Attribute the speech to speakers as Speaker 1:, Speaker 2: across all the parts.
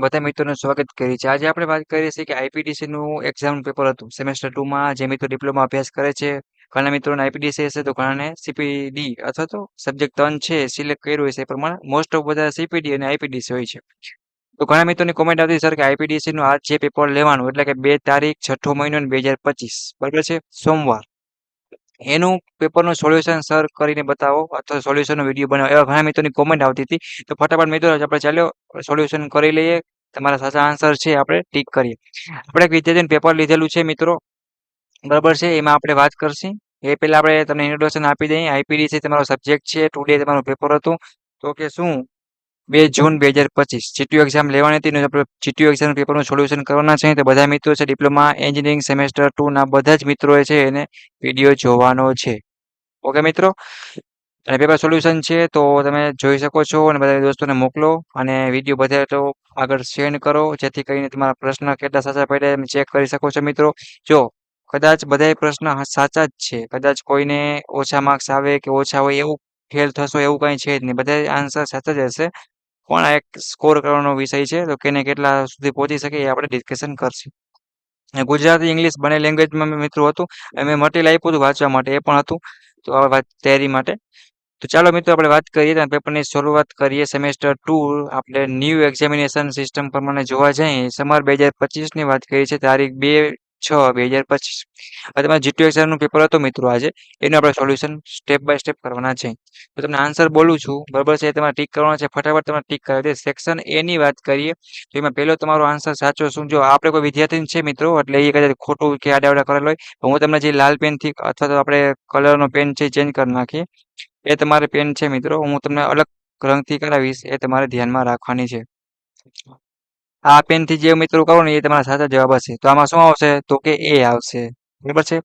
Speaker 1: ચેનલમાં બધા મિત્રોનું સ્વાગત કરીએ છીએ. આજે આપણે વાત કરીએ છીએ કે આઈપીડીસીનું એક્ઝામ પેપર હતું સેમેસ્ટર 2માં જે મિત્રો ડિપ્લોમા અભ્યાસ કરે છે. ઘણા મિત્રોને આઈપીડીસી હશે તો ઘણાને સીપીડી અથવા તો સબ્જેક્ટ 3 છે સિલેક્ટ કર્યું હોય છે એ પ્રમાણે મોસ્ટ ઓફ બધા સીપીડી અને આઈપીડીસી હોય છે. તો ઘણા મિત્રોની કોમેન્ટ આવતી સર કે આઈપીડીસીનું આજ જે પેપર લેવાનું એટલે કે 2 તારીખ 6 મહિનો ને 2025 બરાબર છે સોમવાર એનું પેપરનું સોલ્યુશન સર કરીને બતાવો અથવા સોલ્યુશનનો વિડીયો બનાવો એવા ઘણા મિત્રોની કોમેન્ટ આવતી હતી. તો ફટાફટ મિત્રો આપણે ચાલો સોલ્યુશન કરી લઈએ. તમારા સાચા આન્સર છે આપણે ટીક કરીએ. આપણે એક વિદ્યાર્થીનું પેપર લીધેલું છે મિત્રો બરાબર છે એમાં આપણે વાત કરશી એ પહેલા આપણે તમને ઇન્ટ્રોડક્શન આપી દઈએ. આઈપીડીસી તમારો સબ્જેક્ટ છે. ટુડે તમારું પેપર હતું તો કે શું 2 જૂન 2025 જીટીયુ એક્ઝામ લેવાની હતી ને આપણે જીટીયુ એક્ઝામ પેપરનું સોલ્યુશન કરવાના છે. તો બધા મિત્રો છે ડિપ્લોમા એન્જિનિયરિંગ સેમેસ્ટર 2 ના બધા જ મિત્રોએ છે એને વિડીયો જોવાનો છે. ઓકે મિત્રો અને પેપર સોલ્યુશન છે તો તમે જોઈ શકો છો અને બધા દોસ્તોને મોકલો અને વિડીયો બધા તો આગળ શેર કરો જેથી કરીને તમારા પ્રશ્ન કેટલા સાચા પડ્યા તમે ચેક કરી શકો છો મિત્રો. જો કદાચ બધા પ્રશ્ન સાચા જ છે કદાચ કોઈને ઓછા માર્ક્સ આવે કે ઓછા હોય એવું ફેલ થશો એવું કંઈ છે જ નહીં બધા આન્સર સાચા જ હશે. પણ આ એક સ્કોર કરવાનો વિષય છે તો કેને કેટલા સુધી પહોંચી શકે એ આપણે ડિસ્કશન કરશું. ગુજરાતી ઇંગ્લિશ બંને લેંગ્વેજમાં મિત્રો હતું મેં મટીરિયલ આપ્યું હતું વાંચવા માટે એ પણ હતું તો આ વાત તૈયારી માટે. તો ચાલો મિત્રો આપણે વાત કરીએ તો પેપરની શરૂઆત કરીએ. સેમેસ્ટર 2 આપણે ન્યૂ એક્ઝામિનેશન સિસ્ટમ પ્રમાણે જોવા જઈએ સમર 2025ની વાત કરીએ છીએ તારીખ 2/6/2025. હવે તમારે જીટીયુ એક્ઝામનું પેપર હતું મિત્રો આજે એનું આપણે સોલ્યુશન સ્ટેપ બાય સ્ટેપ કરવાના છે. તો તમને આન્સર બોલું છું બરાબર છે તમારે ટીક કરવાનો છે ફટાફટ તમારે ટીક કરી દે. સેક્શન એ ની વાત કરીએ તો એમાં પહેલો તમારો આન્સર સાચો શું જો આપણે કોઈ વિદ્યાર્થી છે મિત્રો એટલે એ કદાચ ખોટું કે આડાવડા કરેલ હોય તો હું તમને જે લાલ પેનથી અથવા તો આપણે કલરનો પેન છે ચેન્જ કરી નાખીએ એ તમારે પેન છે મિત્રો હું તમને અલગ રંગથી કરાવીશ એ તમારે ધ્યાનમાં રાખવાની છે. આ પેનથી જે મિત્રો કરો ને એ તમારા સાચા જવાબ હશે. તો આમાં શું આવશે તો કે એ આવશે બરાબર છે.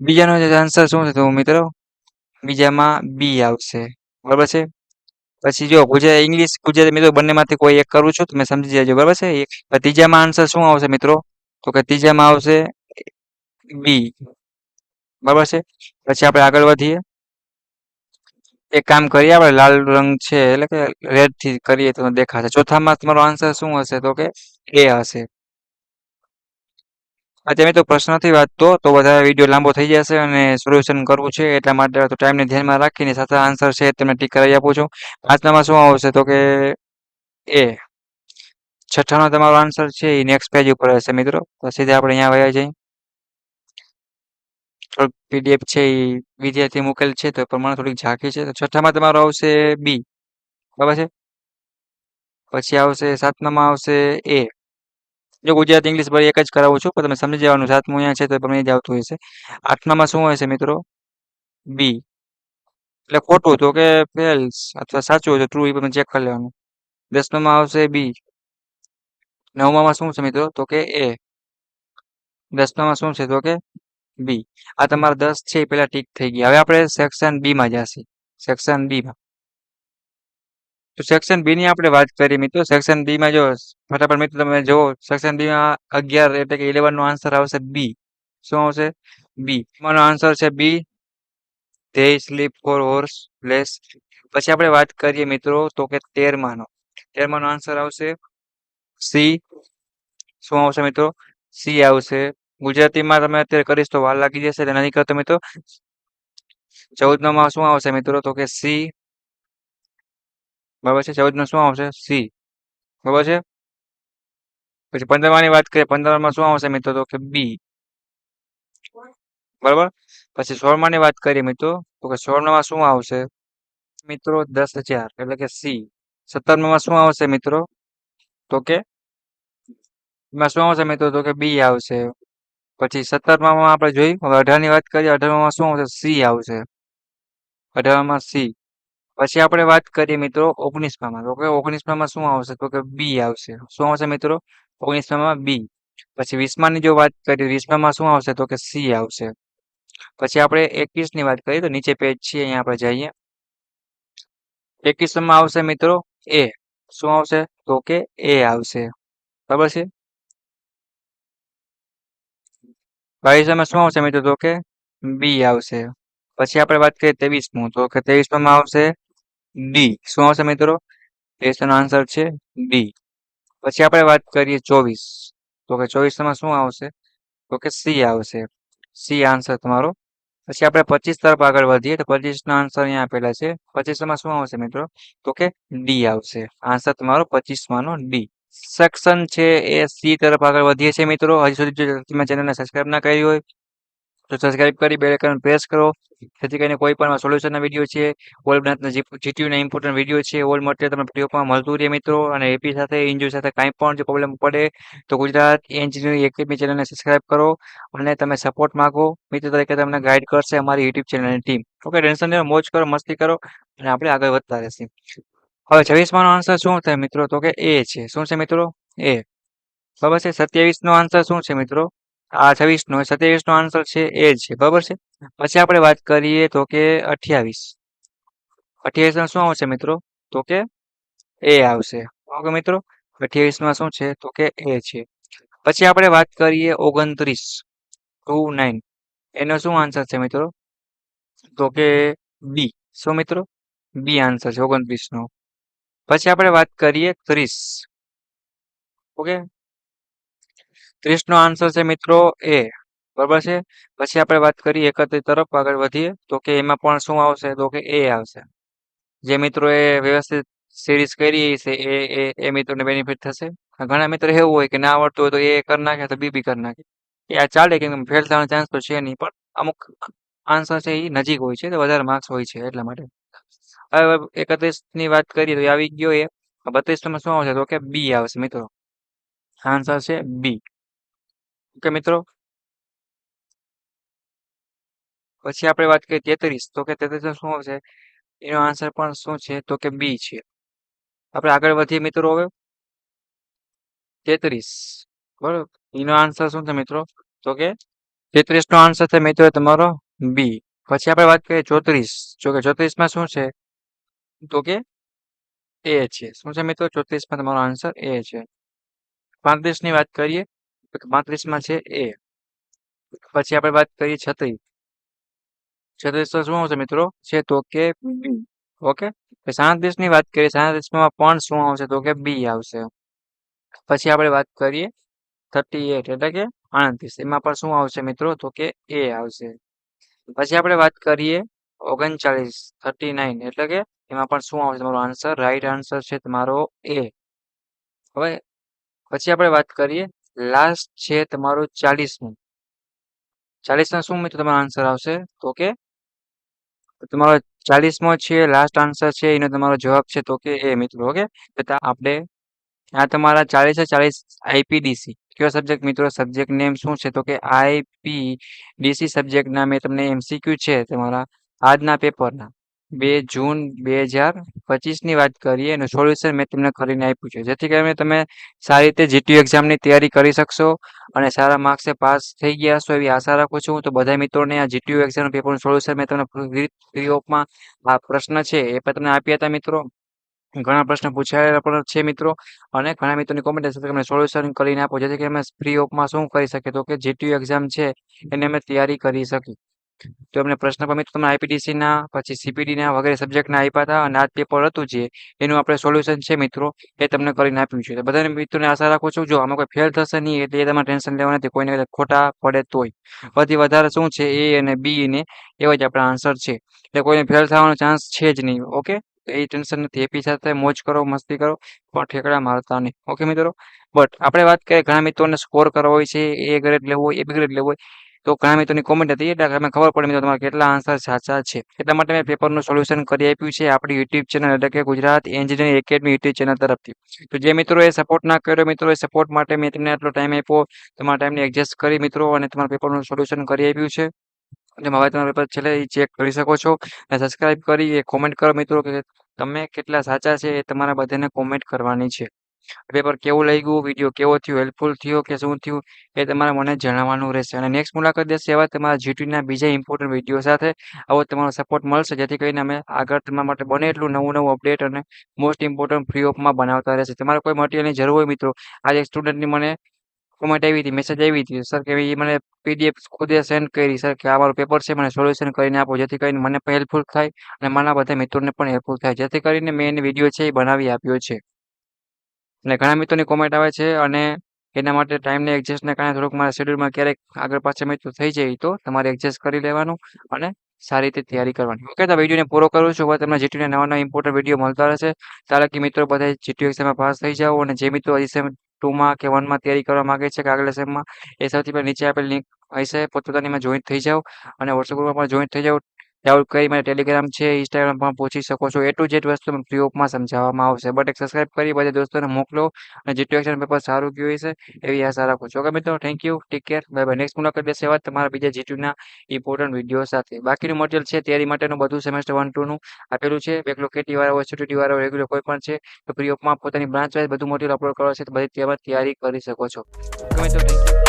Speaker 1: બીજાનો જે આન્સર શું છે તો મિત્રો બીજામાં બી આવશે બરાબર છે. પછી જો ગુજરાતી ઇંગ્લિશ ગુજરાતી મિત્રો બંનેમાંથી કોઈ એક કરું છું તમે સમજી જજો બરાબર છે. ત્રીજામાં આન્સર શું આવશે મિત્રો તો કે ત્રીજામાં આવશે બી બરાબર છે. પછી આપણે આગળ વધીએ એક કામ કરીએ આપણે લાલ રંગ છે એટલે કે રેડ થી કરીએ તો દેખાશે. ચોથામાં તમારો આન્સર શું હશે તો કે એ હશે. અત્યારે તો પ્રશ્નથી વાંચતો તો વધારે વિડીયો લાંબો થઈ જશે અને સોલ્યુશન કરવું છે એટલા માટે તો ટાઈમને ધ્યાનમાં રાખીને સાચા આન્સર છે તમને ટીક કરાવી આપું છું. પાંચમામાં શું આવશે તો કે એ. છઠ્ઠાનો તમારો આન્સર છે એ નેક્સ્ટ પેજ ઉપર હશે મિત્રો તો સીધા આપણે અહીંયા વયા જઈએ. થોડુંક પીડીએફ છે એ વિદ્યાર્થી મૂકેલ છે તો એ પ્રમાણે થોડીક ઝાંખી છે. તો છઠ્ઠામાં તમારો આવશે બી બરાબર છે. પછી આવશે સાતમામાં આવશે એ. જો ગુજરાતી ઇંગ્લિશ બધી એક જ કરાવું છું પણ તમે સમજી જવાનું સાતમું અહીંયા છે તો તમને જ આવતું હશે. આઠમામાં શું હશે મિત્રો બી એટલે ખોટું તો કે ફેલ્સ અથવા સાચું હોય તો ટ્રુ એ તમે ચેક કરી લેવાનું. દસમામાં આવશે બી. નવમામાં શું છે મિત્રો તો કે એ. દસમામાં શું છે તો કે બી. આ તમારા 10 છે એ પહેલા ટીક થઈ ગયા. હવે આપણે સેક્શન બી માં જઈશું. સેક્શન બી માં તો સેક્શન બી ની આપણે વાત કરીએ મિત્રો. સેક્શન બી માં જો ફટાફટ મિત્રો તમે જો સેક્શન બી માં 11 એટલે કે 11 નો આન્સર આવશે બી. શું આવશે બી. એમાંનો આન્સર છે B. They sleep for horse place. પછી આપણે વાત કરીએ મિત્રો તો કે 13માનો 13માનો આન્સર આવશે સી. શું આવશે મિત્રો સી આવશે. ગુજરાતીમાં તમે અત્યારે કરીશ તો વાર લાગી જશે એટલે નહીં કરતો મિત્રો. 14માં શું આવશે મિત્રો તો કે સી બરાબર છે. 14માં શું આવશે સી બરાબર છે. પછી 15માની વાત કરીએ 15માં શું આવશે મિત્રો તો કે બી બરાબર. પછી 16માની વાત કરીએ મિત્રો તો કે 16માં શું આવશે મિત્રો 10,000 એટલે કે સી. 17માં શું આવશે મિત્રો તો કે એમાં શું આવશે મિત્રો તો કે બી આવશે. પછી 17માં આપણે જોઈ હવે 18ની વાત કરીએ 18માં શું આવશે સી આવશે. 18માં સી. પછી આપણે વાત કરીએ મિત્રો 19માં તો કે 19માં શું આવશે તો કે બી આવશે. શું આવશે મિત્રો 19માં બી. પછી 20માની જો વાત કરીએ 20માં શું આવશે તો કે સી આવશે. પછી આપણે 21ની વાત કરીએ તો નીચે પેજ છે અહીંયા આપણે જઈએ. 21માં આવશે મિત્રો એ. શું આવશે તો કે એ આવશે બરાબર છે. 22માં શું આવશે મિત્રો તો કે બી આવશે. પછી આપણે વાત કરીએ 23મું તો કે 23માં આવશે ડી. શું આવશે મિત્રો 23નો આન્સર છે ડી પછી આપણે વાત કરીએ 24, તો કે 24 શું આવશે? તો કે સી આવશે. સી આન્સર તમારો. પછી આપણે 25 તરફ આગળ વધીએ તો 25 નો આન્સર અહીંયા આપેલા છે. 25 શું આવશે મિત્રો? તો કે ડી આવશે. આન્સર તમારો 25 માંનો ડી. સેક્શન છે એ સી તરફ આગળ વધીએ છીએ મિત્રો. હજી સુધી જો તમે ચેનલને સબસ્ક્રાઇબ ના કરી હોય તો સબસ્ક્રાઇબ કરી બેલ આઇકન પ્રેસ કરો, જેથી કરીને કોઈ પણ સોલ્યુશનના વિડીયો છે, ઓલ મેથના જીટીયુના ઇમ્પોર્ટન્ટ વિડીયો છે, ઓલ મટીરિયલ તમને પીડીએફમાં મળતું રહે મિત્રો. અને એપી સાથે એન્જોય સાથે કાંઈ પણ જો પ્રોબ્લેમ પડે તો ગુજરાત એન્જિનિયરિંગ એકેડમી ચેનલને સબસ્ક્રાઇબ કરો અને તમે સપોર્ટ માંગો. મિત્ર તરીકે તમને ગાઈડ કરશે અમારી યુટ્યુબ ચેનલની ટીમ. ઓકે, ટેન્શન નહીં લો, મોજ કરો, મસ્તી કરો અને આપણે આગળ વધતા રહેશું. હવે 26 નો આન્સર શું થાય મિત્રો? તો કે એ છે. શું છે મિત્રો? એ. બરાબર છે. 27 નો આન્સર શું છે મિત્રો? આ 27 નો આન્સર છે એ જ છે. બરાબર છે. પછી આપણે વાત કરીએ તો કે 28. 28 શું આવશે મિત્રો? તો કે એ આવશે. ઓકે મિત્રો, 28 શું છે? તો કે એ છે. પછી આપણે વાત કરીએ 29, 29. એનો શું આન્સર છે મિત્રો? તો કે બી. શું મિત્રો? બી આન્સર છે 29 નો. પછી આપણે વાત કરીએ 30. ઓકે, 30 નો આન્સર છે મિત્રો એ. બરાબર છે. પછી આપણે વાત કરીએ 31 તરફ આગળ વધીએ તો કે એમાં પણ શું આવશે? તો કે એ આવશે. જે મિત્રોએ વ્યવસ્થિત સિરીઝ કરી છે એ મિત્રોને બેનિફિટ થશે. ઘણા મિત્રો એવું હોય કે ના આવડતું હોય તો એ કરી નાખે તો બી કરી નાખે. એ આ ચાલે, કેમ ફેલ થવાનો ચાન્સ તો છે નહીં, પણ અમુક આન્સર છે એ નજીક હોય છે તો વધારે માર્ક્સ હોય છે એટલા માટે. હવે 31 ની વાત કરીએ તો એ આવી ગયો એ. 32 માં શું આવશે? તો કે બી આવશે મિત્રો. આન્સર છે બી. ઓકે મિત્રો. પછી આપણે વાત કરીએ 33, તો કે 33 શું આવશે? એનો આન્સર પણ શું છે? તો કે બી છે. આપણે આગળ વધીએ મિત્રો. હવે 33, બરોબર, એનો આન્સર શું છે મિત્રો? તો કે 33 નો આન્સર છે મિત્રો તમારો બી. પછી આપણે વાત કરીએ 34, જો કે 34 માં શું છે? તો કે એ છે. શું છે મિત્રો? 34 માં તમારો આન્સર એ છે. 35 ની વાત કરીએ તો 35 માં છે એ. પછી આપણે વાત કરીએ 36. 36 તો શું આવશે મિત્રો? છે તો કે બી. ઓકે. 37 ની વાત કરીએ, 37 માં પણ શું આવશે? તો કે બી આવશે. પછી આપણે વાત કરીએ 38 એટલે કે 38, એમાં પણ શું આવશે મિત્રો? તો કે એ આવશે. પછી આપણે વાત કરીએ 39, 39 એટલે કે એમાં પણ શું આવશે? તમારો આન્સર રાઈટ આન્સર છે તમારો એ. હવે પછી આપણે વાત કરીએ લાસ્ટ છે તમારું 40મું. 40 શું મિત્રો તમારો આન્સર આવશે? તો કે તમારો 40મો છે લાસ્ટ આન્સર છે, એનો તમારો જવાબ છે તો કે એ મિત્રો. ઓકે, આપણે આ તમારા 40 આઈપીડીસી કયો સબ્જેક્ટ મિત્રો? સબ્જેક્ટ નેમ શું છે? તો કે આઈપીડીસી સબ્જેક્ટના મેં તમને એમસીક્યુ છે તમારા આજના પેપરના 2 જૂન 2025 ની વાત કરીએ અને સોલ્યુશન મેં તમને કરીને આપ્યું છે, જેથી કરીને તમે સારી રીતે જીટીયુ એક્ઝામની તૈયારી કરી શકશો અને સારા માર્ક્સે પાસ થઈ ગયા હશો એવી આશા રાખું છું. તો બધા મિત્રોને આ જીટીયુ એક્ઝામ પેપરનું સોલ્યુશન મેં તમને ફ્રી ઓફમાં આ પ્રશ્ન છે એ પણ તમને આપ્યા હતા મિત્રો. ઘણા પ્રશ્ન પૂછાયેલા પણ છે મિત્રો, અને ઘણા મિત્રોની કોમેન્ટ હશે તમે સોલ્યુશન કરીને આપો, જેથી કરીને અમે ફ્રી ઓફમાં શું કરી શકીએ તો કે જીટીયુ એક્ઝામ છે એને અમે તૈયારી કરી શકીએ. તો એમને પ્રશ્ન પણ મિત્રો તમને આઈપીડીસીના પછી સીપીડીના વગેરે સબ્જેક્ટના આપ્યા હતા, અને આ પેપર હતું જે એનું આપણે સોલ્યુશન છે મિત્રો એ તમને કરીને આપ્યું છે. તો બધા મિત્રોને આશા રાખું છું જો આમાં કોઈ ફેલ થશે નહીં એટલે એ તમારે ટેન્શન લેવા નથી, કોઈને ખોટા પડે તોય. બધી વધારે શું છે એ અને બી ને એવા જ આપણા આન્સર છે, એટલે કોઈને ફેલ થવાનો ચાન્સ છે જ નહીં. ઓકે, એ ટેન્શન નથી. એપી સાથે મોજ કરો, મસ્તી કરો, પણ ઠેકડા મારતા નહીં. ઓકે મિત્રો. બટ આપણે વાત કરીએ ઘણા મિત્રોને સ્કોર કરવો હોય છે, એ ગ્રેડ લેવો હોય, એ બી ગ્રેડ લેવો હોય, તો ઘણા મિત્રોની કોમેન્ટ હતી એટલે અમે ખબર પડે મિત્રો તમારા કેટલા આન્સર સાચા છે. એટલા માટે મેં પેપરનું સોલ્યુશન કરી આપ્યું છે આપણી યુટ્યુબ ચેનલ એટલે કે Gujarat engineering academy YouTube channel તરફથી. તો જે મિત્રો એ સપોર્ટ ના કર્યો મિત્રો, એ સપોર્ટ માટે મેં તમને આટલો ટાઈમ આપ્યો, તમારા ટાઈમને એડજસ્ટ કરી મિત્રો અને તમારા પેપરનું સોલ્યુશન કરી આપ્યું છે. એટલે હવે તમારા પેપર છેલ્લે એ ચેક કરી શકો છો અને સબસ્ક્રાઇબ કરી એ કોમેન્ટ કરો મિત્રો કે તમે કેટલા સાચા છે, એ તમારા બધાને કોમેન્ટ કરવાની છે. પેપર કેવું લાગ્યું, વિડીયો કેવો થયો, હેલ્પફુલ થયો કે શું થયું, એ તમારે મને જણાવવાનું રહેશે. અને નેક્સ્ટ મુલાકાત દેશે એવા તમારા જીટીયુના બીજા ઇમ્પોર્ટન્ટ વિડીયો સાથે આવો તમારો સપોર્ટ મળશે, જેથી કરીને અમે આગળ તમારા માટે બને એટલું નવું અપડેટ અને મોસ્ટ ઇમ્પોર્ટન્ટ ફ્રી ઓફમાં બનાવતા રહેશે. તમારે કોઈ મટીરિયલની જરૂર હોય મિત્રો, આજે એક સ્ટુડન્ટની મને કોમેન્ટ આવી હતી, મેસેજ આવી હતી સર કે એ મને પીડીએફ ખુદે સેન્ડ કરી સર કે આ મારું પેપર છે, મને સોલ્યુશન કરીને આપો, જેથી કરીને મને પણ હેલ્પફુલ થાય અને મારા બધા મિત્રોને પણ હેલ્પફુલ થાય, જેથી કરીને મેં એને વિડીયો છે એ બનાવી આપ્યો છે. અને ઘણા મિત્રોની કોમેન્ટ આવે છે અને એના માટે ટાઈમને એડજસ્ટના કારણે થોડુંક મારા શેડ્યુલમાં ક્યારેક આગળ પાછળ મિત્રો થઈ જાય તો તમારે એડજસ્ટ કરી લેવાનું અને સારી રીતે તૈયારી કરવાની. ઓકે, તો વિડીયોને પૂરો કરું છું. હવે તમને જીટીયુના નવા નવા ઇમ્પોર્ટન્ટ વિડીયો મળતા રહેશે. ચાલો કે મિત્રો બધા જીટીયુ એક્ઝામમાં પાસ થઈ જાઓ અને જે મિત્રો હજી સેમ 2માં કે 1માં તૈયારી કરવા માંગે છે કે આગલા સેમમાં એ સૌથી પહેલા નીચે આપેલી લિંક હશે પોતપોતાનીમાં જોઈન થઈ જાઓ અને વોટ્સએપ ગ્રુપમાં પણ જોઈન થઈ જાઓ. ડાઉટ કરી મારે ટેલિગ્રામ છે, ઇન્સ્ટાગ્રામ પણ પહોંચી શકો છો. એ ટુ ઝેડ વસ્તુ ફ્રી ઓફમાં સમજાવવામાં આવશે. બટ એક સબસ્ક્રાઇબ કરી બધા દોસ્તોને મોકલો અને જીટીયુ એક્ઝામ પેપર સારું ગયું હશે એવી આશા રાખું છું. ઓકે મિત્રો, thank you, take care, bye bye. Next મુલાકાત લેશે વાત તમારા બીજા જીટીયુના ઇમ્પોર્ટન્ટ વિડીયો સાથે. બાકીનું મટીરિયલ છે તૈયારી માટેનું બધું સેમેસ્ટર 1 2નું આપેલું છે. બેકલોગ કેટી વાળા હોય, છૂટી વાળા હોય, રેગ્યુલર કોઈ પણ છે તો ફ્રી ઓફમાં પોતાની બ્રાન્ચ વાઇઝ બધું મટીરિયલ અપલોડ કરવા છે તો બધી તેમાં તૈયારી કરી શકો છો. ઓકે મિત્રો, થેન્ક યુ.